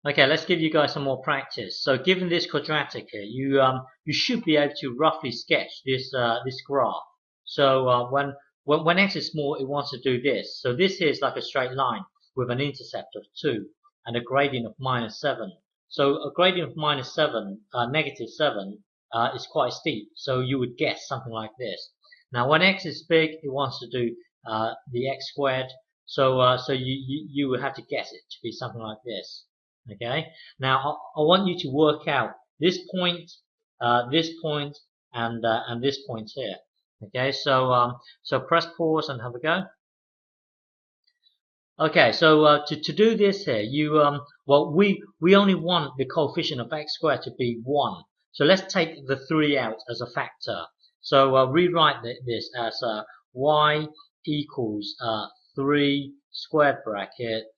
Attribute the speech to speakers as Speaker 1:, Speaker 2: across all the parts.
Speaker 1: Okay, let's give you guys some more practice. So given this quadratic here, you should be able to roughly sketch this graph. So when x is small, it wants to do this. So this here is like a straight line with an intercept of 2 and a gradient of -7. So a gradient of -7, -7, is quite steep. So you would guess something like this. Now when x is big, it wants to do the x squared. So you would have to guess it to be something like this. Okay. Now I want you to work out this point, and this point here. Okay. So press pause and have a go. Okay. So to do this here, well we only want the coefficient of x squared to be 1. So let's take the 3 out as a factor. So rewrite this as y equals 3 squared bracket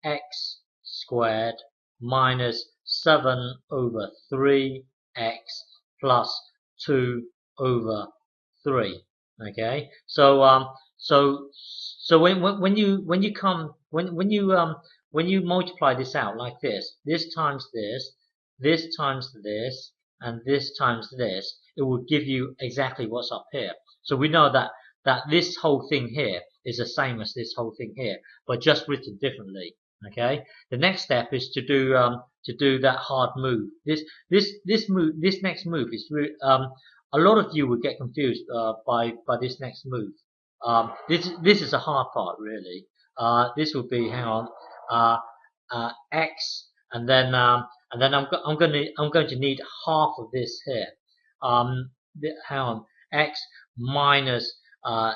Speaker 1: x squared minus 7 over 3x plus 2 over 3. Okay. So when you multiply this out like this times this times this, and this times this, it will give you exactly what's up here. So we know that this whole thing here is the same as this whole thing here, but just written differently. Okay. The next step is to do that hard move. This next move is a lot of you will get confused by this next move. This is a hard part really. This will be, hang on, x, and then I'm going to need half of this here. Hang on, x minus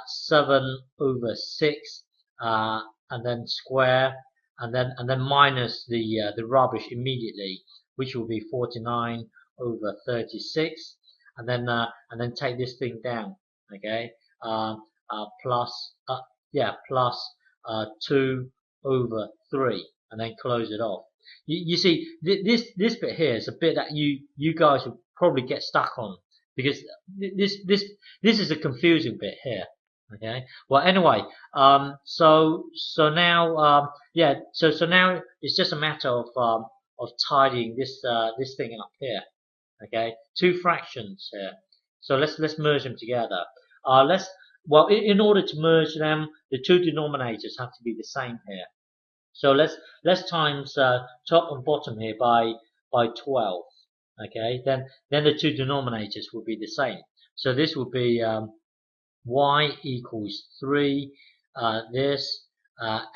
Speaker 1: 7 over 6, and then square, and then minus the rubbish immediately, which will be 49 over 36, and then take this thing down. Okay. Plus 2 over 3, and then close it off. You see, this bit here is a bit that you guys will probably get stuck on, because this is a confusing bit here. Okay. Well, anyway, so now so now it's just a matter of tidying this thing up here. Okay, 2 fractions here. So let's merge them together. Well, in order to merge them, the 2 denominators have to be the same here. So let's times top and bottom here by 12. Okay, then the 2 denominators will be the same. So this will be y equals 3 this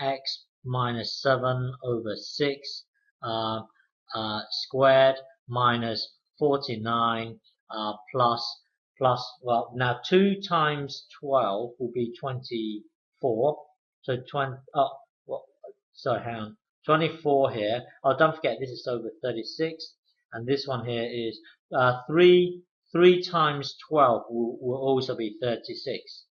Speaker 1: x minus 7 over 6 squared minus 49 plus, well, now 2 times 12 will be 24. So 20, sorry, hang on, 24 here. Oh, don't forget this is over 36, and this one here is 3 times 12 will also be 36.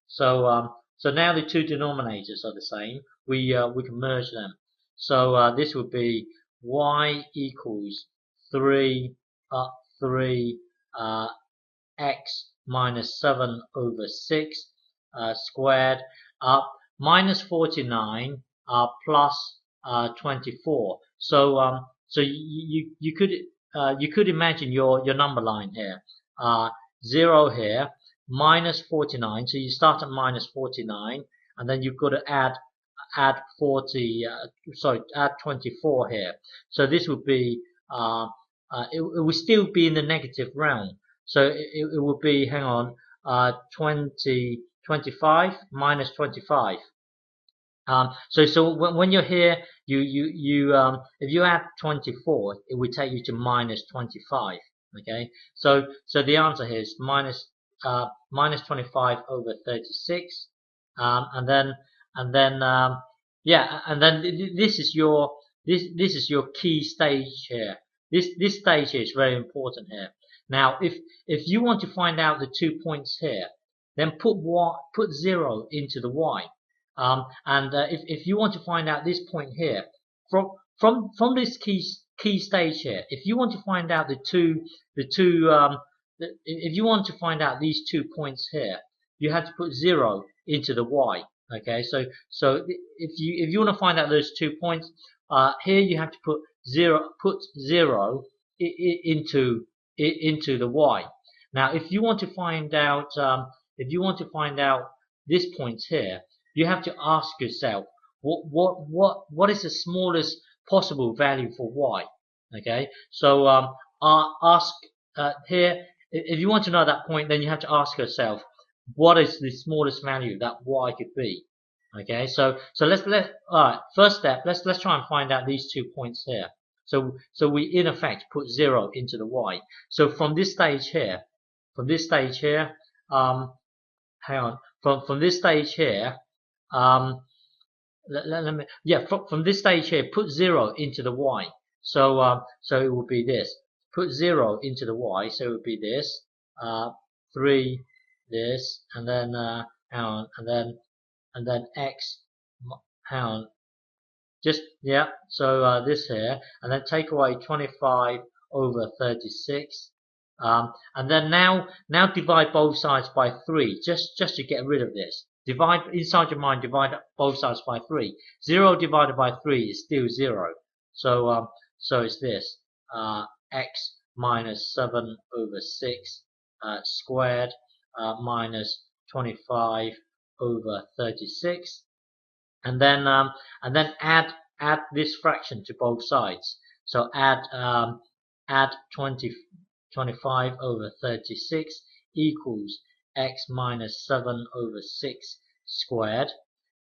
Speaker 1: So now the 2 denominators are the same. We can merge them. So this would be y equals 3 x minus 7 over 6 squared minus 49 plus 24. So you could imagine your number line here. 0 here, minus 49. So you start at minus 49, and then you've got to add 24 here. So this would be it would still be in the negative realm. So it would be, hang on, 25 minus 25. So when you're here, if you add 24, it would take you to minus 25. Okay. So the answer here is minus 25 over 36, and then this is your key stage here. This stage here is very important here. Now, if you want to find out the 2 points here, then put 0 into the y. If you want to find out this point here, from this key stage here, if you want to find out if you want to find out these 2 points here, you have to put 0 into the y. Okay, so if you want to find out those 2 points, here you have to put zero into the y. Now, if you want to find out this point here, you have to ask yourself what is the smallest possible value for y. Okay, so ask here. If you want to know that point, then you have to ask yourself what is the smallest value that y could be. Okay, so let's first step, let's try and find out these 2 points here. So we in effect put 0 into the y. So from this stage here, hang on, from this stage here, from this stage here, put 0 into the y. So it will be this. Put 0 into the y, so it would be this, 3, this, and then hang on, and then x, hang on, just, yeah, so this here, and then take away 25 over 36, and then now divide both sides by 3, just to get rid of this. Divide, inside your mind, divide both sides by 3. 0 divided by 3 is still 0. So it's this, x minus 7 over 6 squared minus 25 over 36, and then add this fraction to both sides. So add 25 over 36 equals x minus 7 over 6 squared.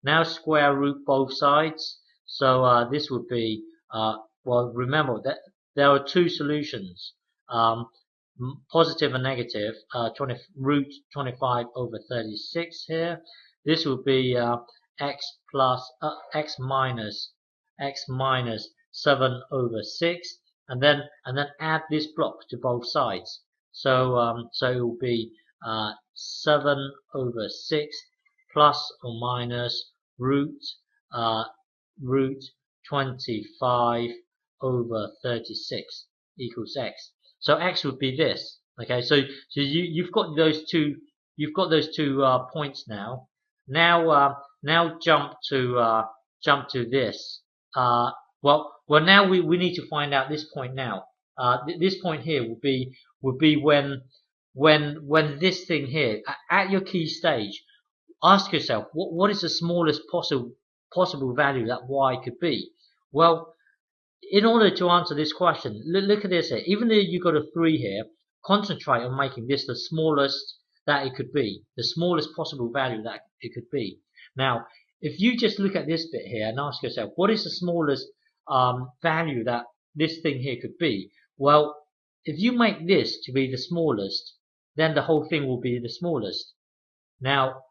Speaker 1: Now square root both sides. So this would be well, remember that there are 2 solutions, positive and negative. Root 25 over 36 here. This will be x minus 7 over 6, and then add this block to both sides. So it will be 7 over 6 plus or minus root 25 over 36 equals x. So x would be this. Okay, so you've got those two points now. Now jump to this. Well now we need to find out this point now. This point here would be when this thing here at your key stage. Ask yourself what is the smallest possible value that y could be. Well, in order to answer this question, look at this here. Even though you got a 3 here, concentrate on making this the smallest that it could be, the smallest possible value that it could be. Now, if you just look at this bit here and ask yourself, what is the smallest value that this thing here could be? Well, if you make this to be the smallest, then the whole thing will be the smallest. Now,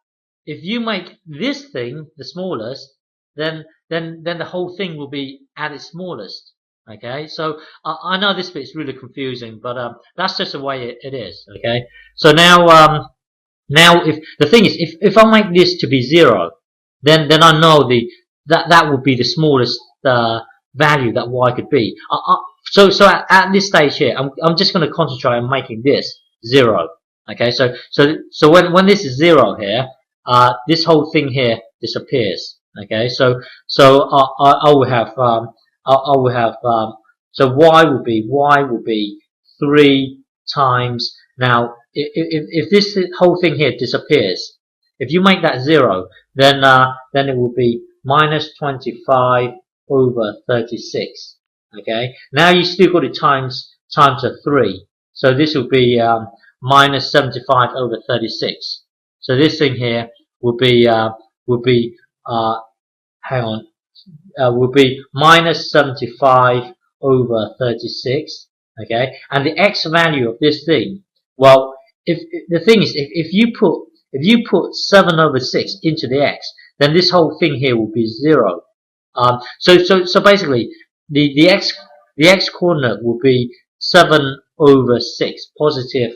Speaker 1: if you make this thing the smallest, then the whole thing will be at its smallest. Okay, so I know this bit is really confusing, but that's just the way it is. Okay, so now if the thing is, if I make this to be 0, then I know that would be the smallest value that y could be. So at this stage here, I'm just going to concentrate on making this 0. Okay, so when this is 0 here, this whole thing here disappears. Okay, so I will have so y will be 3 times. Now if this whole thing here disappears, if you make that 0, then it will be minus 25 over 36. Okay, now you still got it times a 3, so this will be minus 75 over 36. So this thing here will be will be minus 75 over 36. Okay, and the x value of this thing, well, if the thing is, if you put 7 over 6 into the x, then this whole thing here will be 0. So basically the x coordinate will be 7 over 6, positive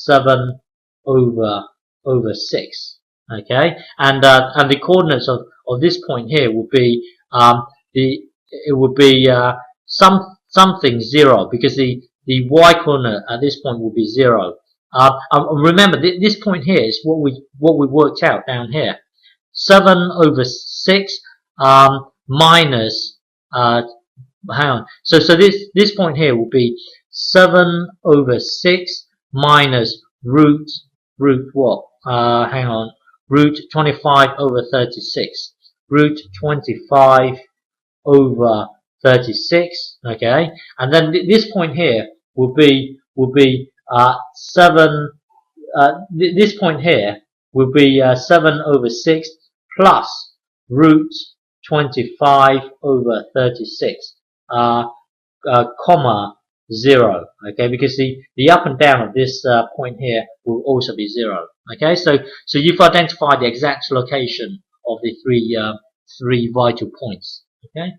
Speaker 1: 7 over 6. Okay, and the coordinates of this point here will be something 0, because the y coordinate at this point will be 0. Remember, this point here is what we worked out down here. 7 over 6 minus hang on. So this point here will be 7 over 6 minus root what? Hang on. Root 25 over 36. Root 25 over 36. Okay, and then this point here will be 7. This point here will be 7 over 6 plus root 25 over 36, comma 0. Okay, because the up and down of this point here will also be 0. Okay, so you've identified the exact location of the three vital points. Okay.